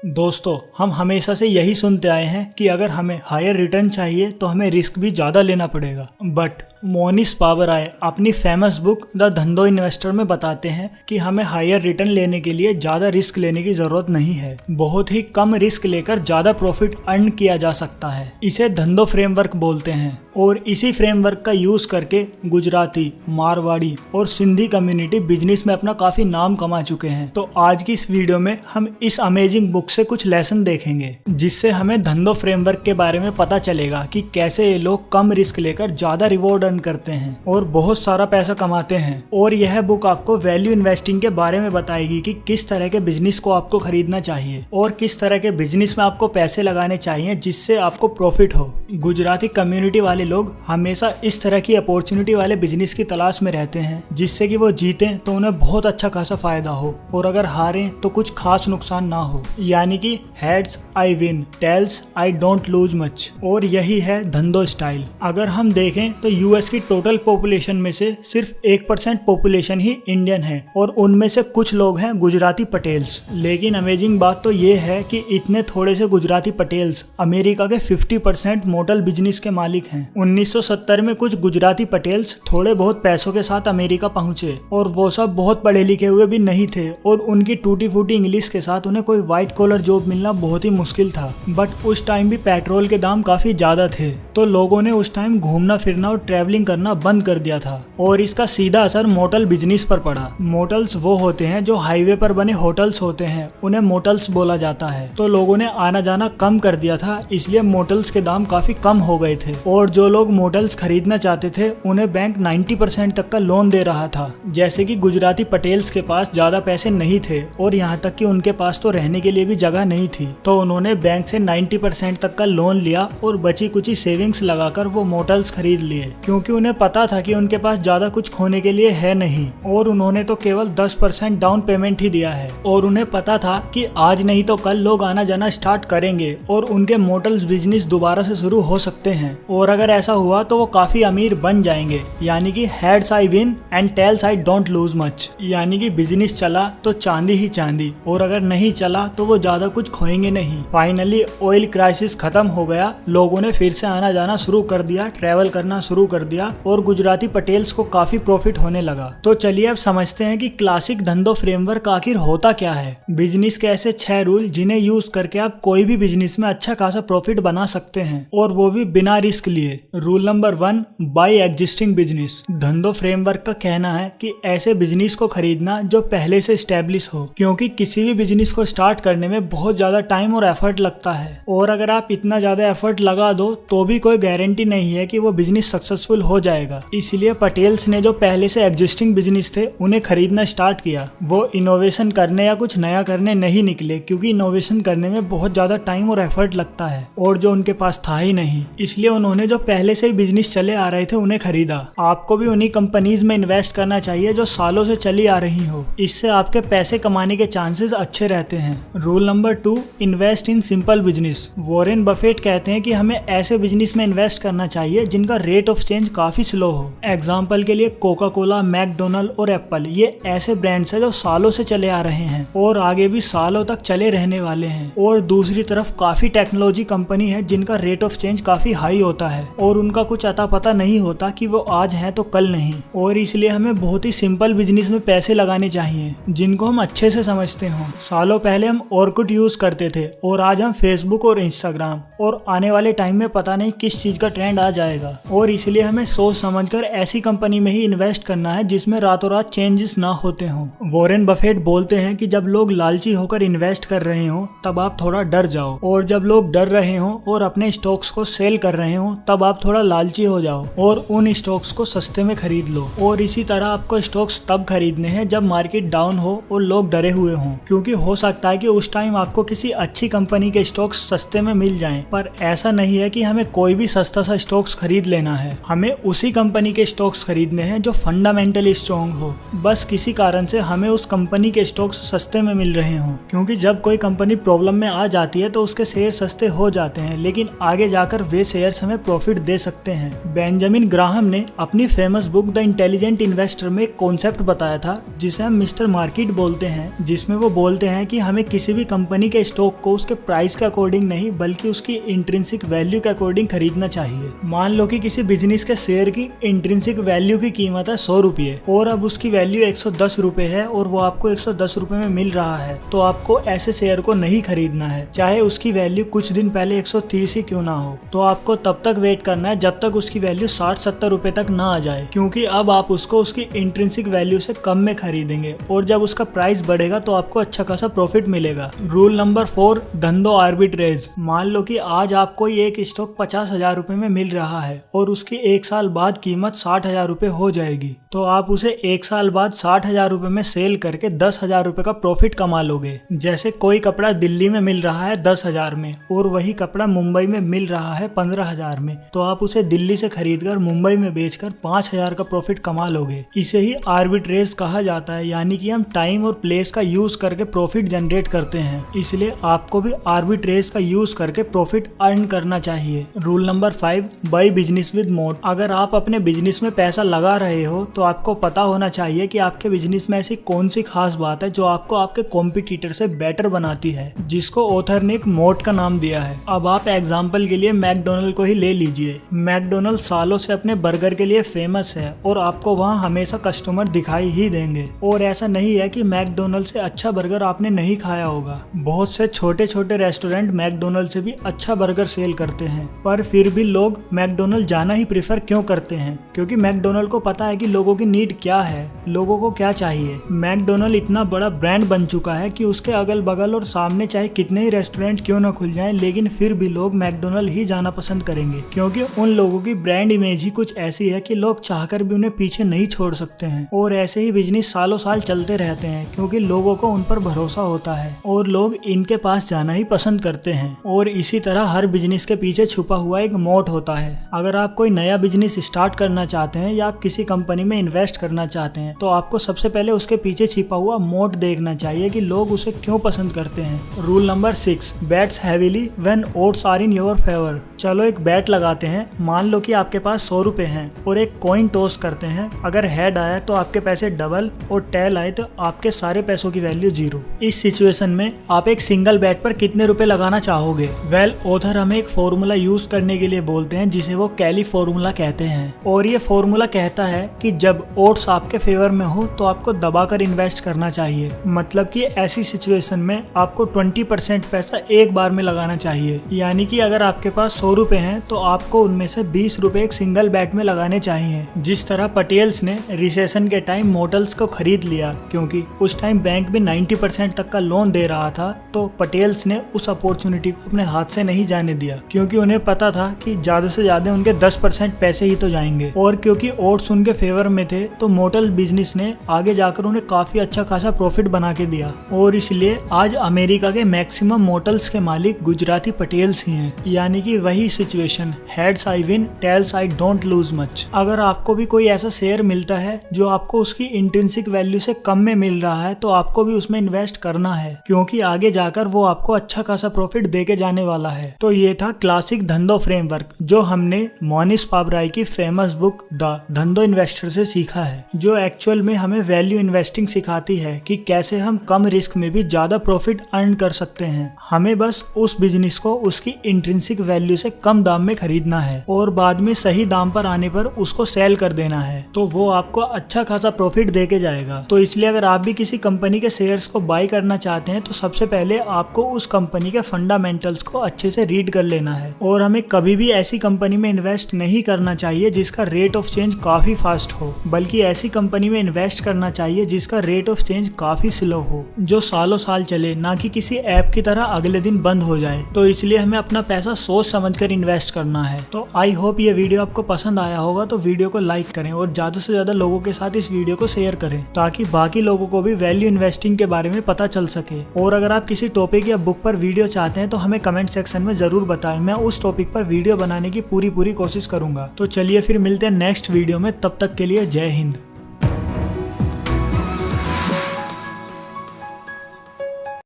दोस्तों, हम हमेशा से यही सुनते आए हैं कि अगर हमें हायर रिटर्न चाहिए तो हमें रिस्क भी ज़्यादा लेना पड़ेगा। बट मोनिश पाबराय अपनी फेमस बुक द धंधो इन्वेस्टर में बताते हैं कि हमें हायर रिटर्न लेने के लिए ज़्यादा रिस्क लेने की ज़रूरत नहीं है। बहुत ही कम रिस्क लेकर ज़्यादा प्रॉफिट अर्न किया जा सकता है। इसे धंधो फ्रेमवर्क बोलते हैं और इसी फ्रेमवर्क का यूज़ करके गुजराती, मारवाड़ी और सिंधी कम्युनिटी बिजनेस में अपना काफ़ी नाम कमा चुके हैं। तो आज की इस वीडियो में हम इस अमेजिंग बुक से कुछ लेसन देखेंगे जिससे हमें धंधो फ्रेमवर्क के बारे में पता चलेगा कि कैसे ये लोग कम रिस्क लेकर ज़्यादा रिवॉर्ड करते हैं और बहुत सारा पैसा कमाते हैं। और यह बुक आपको वैल्यू इन्वेस्टिंग के बारे में बताएगी कि किस तरह के बिजनेस को आपको खरीदना चाहिए और किस तरह के बिजनेस में आपको पैसे लगाने चाहिए जिससे आपको प्रॉफिट हो। गुजराती कम्युनिटी वाले लोग हमेशा इस तरह की अपॉर्चुनिटी वाले बिजनेस की तलाश में रहते हैं जिससे कि वो जीते तो उन्हें बहुत अच्छा खासा फायदा हो और अगर हारें तो कुछ खास नुकसान ना हो। यानी कि heads I win, tails I don't lose much. और यही है धंधो स्टाइल। अगर हम देखें तो यूएस की टोटल पॉपुलेशन में से सिर्फ 1% पॉपुलेशन ही इंडियन है और उनमें से कुछ लोग हैं गुजराती पटेल्स। लेकिन अमेजिंग बात तो ये है कि इतने थोड़े से गुजराती पटेल्स अमेरिका के 50% मोटर बिजनेस के मालिक हैं। 1970 में कुछ गुजराती पटेल्स थोड़े बहुत पैसों के साथ अमेरिका पहुंचे और वो सब बहुत पढ़े लिखे हुए भी नहीं थे और उनकी टूटी फूटी इंग्लिश के साथ उन्हें कोई व्हाइट कॉलर जॉब मिलना बहुत ही मुश्किल था। बट उस टाइम भी पेट्रोल के दाम काफी ज्यादा थे तो लोगों ने उस टाइम घूमना फिरना और ट्रैवलिंग करना बंद कर दिया था और इसका सीधा असर मोटल बिजनेस पर पड़ा। मोटल्स वो होते हैं जो हाईवे पर बने होटल्स होते हैं, उन्हें मोटल्स बोला जाता है। तो लोगों ने आना जाना कम कर दिया था इसलिए मोटल्स के दाम काफी कम हो गए थे और जो लोग मोटल्स खरीदना चाहते थे उन्हें बैंक 90% तक का लोन दे रहा था। जैसे कि गुजराती पटेल्स के पास ज्यादा पैसे नहीं थे और यहाँ तक कि उनके पास तो रहने के लिए भी जगह नहीं थी तो उन्होंने बैंक से 90% तक का लोन लिया और बची कुछ सेविंग्स लगाकर वो मोटल्स खरीद लिए क्योंकि उन्हें पता था कि उनके पास ज्यादा कुछ खोने के लिए है नहीं और उन्होंने तो केवल 10% डाउन पेमेंट ही दिया है। और उन्हें पता था कि आज नहीं तो कल लोग आना जाना स्टार्ट करेंगे और उनके मोटल्स बिजनेस दोबारा से शुरू हो सकते हैं और अगर ऐसा हुआ तो वो काफी अमीर बन जाएंगे। यानी कि heads I win and tails I don't lose much. यानी कि बिजनेस चला तो चांदी ही चांदी और अगर नहीं चला तो वो ज्यादा कुछ खोएंगे नहीं। फाइनली ऑयल क्राइसिस खत्म हो गया, लोगों ने फिर से आना जाना शुरू कर दिया, ट्रेवल करना शुरू कर दिया और गुजराती पटेल्स को काफी प्रॉफिट होने लगा। तो चलिए अब समझते हैं कि क्लासिक धंधो फ्रेमवर्क आखिर होता क्या है। बिजनेस के ऐसे 6 रूल जिन्हें यूज करके आप कोई भी बिजनेस में अच्छा खासा प्रॉफिट बना सकते हैं और वो भी बिना रिस्क लिए। Rule number 1, buy existing business. धंधो फ्रेमवर्क का कहना है कि ऐसे बिजनेस को खरीदना जो पहले से स्टैब्लिश हो क्योंकि किसी भी बिजनेस को स्टार्ट करने में बहुत ज्यादा टाइम और एफर्ट लगता है और अगर आप इतना ज्यादा एफर्ट लगा दो तो भी कोई गारंटी नहीं है कि वो बिजनेस सक्सेसफुल हो जाएगा। इसलिए पटेल्स ने जो पहले से एग्जिस्टिंग बिजनेस थे उन्हें खरीदना स्टार्ट किया। वो इनोवेशन करने या कुछ नया करने नहीं निकले क्योंकि इनोवेशन करने में बहुत ज्यादा टाइम और एफर्ट लगता है और जो उनके पास था ही नहीं, इसलिए उन्होंने जो पहले से ही बिजनेस चले आ रहे थे उन्हें खरीदा। आपको भी उन्हीं कंपनीज में इन्वेस्ट करना चाहिए जो सालों से चली आ रही हो, इससे आपके पैसे कमाने के चांसेस अच्छे रहते हैं। Rule number 2, invest in simple business. Warren Buffett कहते हैं कि हमें ऐसे बिजनेस में इन्वेस्ट करना चाहिए जिनका रेट ऑफ चेंज काफी स्लो हो। एग्जाम्पल के लिए कोका कोला, मैकडोनल्ड और एप्पल, ये ऐसे ब्रांड्स हैं जो सालों से चले आ रहे हैं और आगे भी सालों तक चले रहने वाले हैं। और दूसरी तरफ काफी टेक्नोलॉजी कंपनी है जिनका रेट ऑफ चेंज काफी हाई होता है और उनका कुछ अता पता नहीं होता कि वो आज है तो कल नहीं। और इसलिए हमें बहुत ही सिंपल बिजनेस में पैसे लगाने चाहिए जिनको हम अच्छे से समझते हों। सालों पहले हम ऑर्कुट यूज करते थे और आज हम फेसबुक और इंस्टाग्राम, और आने वाले टाइम में पता नहीं किस चीज का ट्रेंड आ जाएगा। और इसलिए हमें सोच समझकर ऐसी कंपनी में ही इन्वेस्ट करना है जिसमें रातों रात चेंजेस ना होते हों। वॉरेन बफेट बोलते हैं कि जब लोग लालची होकर इन्वेस्ट कर रहे हो तब आप थोड़ा डर जाओ और जब लोग डर रहे हो और अपने स्टॉक्स को सेल कर रहे हो तब आप थोड़ा लालची हो जाओ और उन स्टॉक्स को सस्ते में खरीद लो। और इसी तरह आपको स्टॉक्स तब खरीदने हैं जब मार्केट डाउन हो और लोग डरे हुए हों क्योंकि हो सकता है कि उस टाइम आपको किसी अच्छी कंपनी के स्टॉक्स सस्ते में मिल जाएं। पर ऐसा नहीं है कि हमें कोई भी सस्ता सा स्टॉक्स खरीद लेना है। हमें हमें उसी कंपनी के स्टॉक्स खरीदने हैं जो फंडामेंटली स्ट्रॉन्ग हो। बस किसी कारण से हमें उस कंपनी के स्टॉक्स सस्ते में मिल रहे हों, क्योंकि जब कोई कंपनी प्रॉब्लम में आ जाती है तो उसके शेयर सस्ते हो जाते हैं, लेकिन आगे जाकर वे शेयर्स हमें प्रॉफिट दे सकते हैं। बेंजामिन ग्राहम ने अपनी famous book the intelligent investor में एक कॉन्सेप्ट बताया था जिसे हम मिस्टर मार्केट बोलते हैं, जिसमें वो बोलते हैं कि हमें किसी भी कंपनी के स्टॉक को उसके प्राइस के अकॉर्डिंग नहीं बल्कि उसकी इंट्रिंसिक वैल्यू के अकॉर्डिंग खरीदना चाहिए। मान लो कि किसी बिजनेस के शेयर की इंट्रिंसिक वैल्यू की कीमत है 100 रुपये और अब उसकी वैल्यू 110 रुपए है और वो आपको 110 रुपए में मिल रहा है, तो आपको ऐसे शेयर को नहीं खरीदना है, चाहे उसकी वैल्यू कुछ दिन पहले 130 ही क्यों ना हो। तो आपको तब तक वेट करना है जब तक उसकी वैल्यू 60-70 रुपए तक ना आ जाए, क्योंकि अब आप उसको उसकी इंट्रिंसिक वैल्यू से कम में खरीदेंगे और जब उसका प्राइस बढ़ेगा तो आपको अच्छा खासा प्रॉफिट मिलेगा। रूल नंबर 4, धंधो आर्बिट्रेज। मान लो कि आज आपको ये एक स्टॉक 50,000 रुपए में मिल रहा है और उसकी 1 साल बाद कीमत 60,000 रुपए हो जाएगी, तो आप उसे 1 साल बाद 60,000 रुपए में सेल करके 10,000 रुपए का प्रॉफिट कमा लोगे। जैसे कोई कपड़ा दिल्ली में मिल रहा है 10,000 में और वही कपड़ा मुंबई में मिल रहा है 15,000 में, तो आप उसे दिल्ली से खरीदकर मुंबई में बेचकर 5,000 का प्रॉफिट कमा लोगे। इसे ही आर्बिट्रेज कहा जाता है, यानी कि हम टाइम और प्लेस का यूज करके प्रॉफिट जनरेट करते हैं, इसलिए आपको भी आर्बिट्रेज का यूज करके प्रॉफिट अर्न करना चाहिए। Rule number 5, by business with mode. अगर आप अपने बिजनेस में पैसा लगा रहे हो तो आपको पता होना चाहिए कि आपके बिजनेस में ऐसी कौन सी खास बात है जो आपको आपके कॉम्पिटिटर से बेटर बनाती है, जिसको ऑथर ने एक मोड का नाम दिया है। अब आप एग्जांपल के लिए मैकडोनल्ड को ही ले लीजिए। मैकडोनल्ड सालों से अपने बर्गर के लिए फेमस है और आपको वहाँ हमेशा कस्टमर दिखाई ही देंगे, और ऐसा नहीं है कि मैकडोनल्ड से अच्छा बर्गर आपने नहीं खाया होगा। बहुत से छोटे छोटे रेस्टोरेंट मैकडोनल्ड से भी अच्छा बर्गर सेल करते हैं, पर फिर भी लोग मैकडोनल्ड जाना ही प्रेफर क्यों करते हैं? क्योंकि मैकडोनल्ड को पता है कि लोगों की नीड क्या है, लोगों को क्या चाहिए। मैकडोनल्ड इतना बड़ा ब्रांड बन चुका है कि उसके अगल बगल और सामने चाहे कितने ही रेस्टोरेंट क्यों ना खुल जाएं, लेकिन फिर भी लोग मैकडोनल्ड ही जाना पसंद करेंगे, क्योंकि उन लोगों की ब्रांड इमेज ही कुछ ऐसी है कि लोग चाहकर भी उन्हें पीछे नहीं छोड़ सकते हैं। और ऐसे ही बिजनेस सालों साल चलते रहते हैं, क्योंकि लोगों को उन पर भरोसा होता है और लोग इनके पास जाना ही पसंद करते हैं। और इसी तरह हर बिजनेस के पीछे छुपा हुआ एक मोट होता है। अगर आप कोई नया बिजनेस स्टार्ट करना चाहते हैं या आप किसी कंपनी में इन्वेस्ट करना चाहते हैं, तो आपको सबसे पहले उसके पीछे छिपा हुआ मोट देखना चाहिए कि लोग उसे क्यों पसंद करते हैं। Rule number 6, bets heavily when odds are in your favour. चलो एक बैट लगाते हैं। मान लो कि आपके पास 100 रुपए हैं और एक कॉइन टॉस करते हैं। अगर हेड आया तो आपके पैसे डबल और टेल आए तो आपके सारे पैसों की वैल्यू 0। इस सिचुएशन में आप एक सिंगल बैट पर कितने रुपए लगाना चाहोगे? वेल, ऑथर हमें एक फॉर्मूला यूज करने के लिए बोलते हैं जिसे वो कैली फॉर्मूला कहते हैं, और ये फॉर्मूला कहता है कि जब ओड्स आपके फेवर में हो तो आपको दबाकर इन्वेस्ट करना चाहिए। मतलब कि ऐसी सिचुएशन में आपको 20% पैसा एक बार में लगाना चाहिए। यानी कि अगर आपके पास 100 रुपए हैं तो आपको उनमें से 20 रुपए एक सिंगल बैट में लगाने चाहिए। जिस तरह पटेल्स ने रिसेशन के टाइम मोटल्स को खरीद लिया, क्योंकि उस टाइम बैंक भी 90% तक का लोन दे रहा था, तो पटेल्स ने उस अपॉर्चुनिटी को अपने हाथ से नहीं जाने दिया, क्योंकि उन्हें पता था कि ज्यादा से ज्यादा उनके 10% पैसे ही तो जाएंगे। और क्योंकि ओट्स उनके फेवर में थे तो मोटल बिजनेस ने आगे जाकर उन्हें काफी अच्छा खासा प्रॉफिट बना के दिया, और इसलिए आज अमेरिका के मैक्सिमम मोटल्स के मालिक गुजराती पटेल्स ही हैं। यानी कि वही situation, heads I win, tails I don't lose much. अगर आपको भी कोई ऐसा शेयर मिलता है जो आपको उसकी इंट्रिंसिक वैल्यू से कम में मिल रहा है, तो आपको भी उसमें इन्वेस्ट करना है, क्योंकि आगे जाकर वो आपको अच्छा खासा प्रॉफिट देके जाने वाला है। तो ये था क्लासिक धंधो फ्रेमवर्क जो हमने मोनिश पाबराई की फेमस बुक द धंधो इन्वेस्टर से सीखा है, जो एक्चुअल में हमें वैल्यू इन्वेस्टिंग सिखाती है कि कैसे हम कम रिस्क में भी ज्यादा प्रॉफिट अर्न कर सकते हैं। हमें बस उस बिजनेस को उसकी इंट्रिंसिक वैल्यू से कम दाम में खरीदना है और बाद में सही दाम पर आने पर उसको सेल कर देना है, तो वो आपको अच्छा खासा प्रॉफिट देके जाएगा। तो इसलिए अगर आप भी किसी कंपनी के शेयर्स को बाय करना चाहते हैं तो सबसे पहले आपको उस कंपनी के फंडामेंटल्स को अच्छे से रीड कर लेना है, और हमें कभी भी ऐसी कंपनी में इन्वेस्ट नहीं करना चाहिए जिसका रेट ऑफ चेंज काफी फास्ट हो, बल्कि ऐसी कंपनी में इन्वेस्ट करना चाहिए जिसका रेट ऑफ चेंज काफी स्लो हो, जो सालों साल चले, ना कि किसी ऐप की तरह अगले दिन बंद हो जाए। तो इसलिए हमें अपना पैसा सोच समझकर इन्वेस्ट करना है। तो आई होप ये वीडियो आपको पसंद आया होगा, तो वीडियो को लाइक करें और ज्यादा से ज्यादा लोगों के साथ इस वीडियो को शेयर करें, ताकि बाकी लोगों को भी वैल्यू इन्वेस्टिंग के बारे में पता चल सके। और अगर आप किसी टॉपिक या बुक पर वीडियो चाहते हैं तो हमें कमेंट सेक्शन में जरूर बताएं, मैं उस टॉपिक पर वीडियो बनाने की पूरी कोशिश करूंगा। तो चलिए फिर मिलते हैं नेक्स्ट वीडियो में, तब तक के लिए जय हिंद।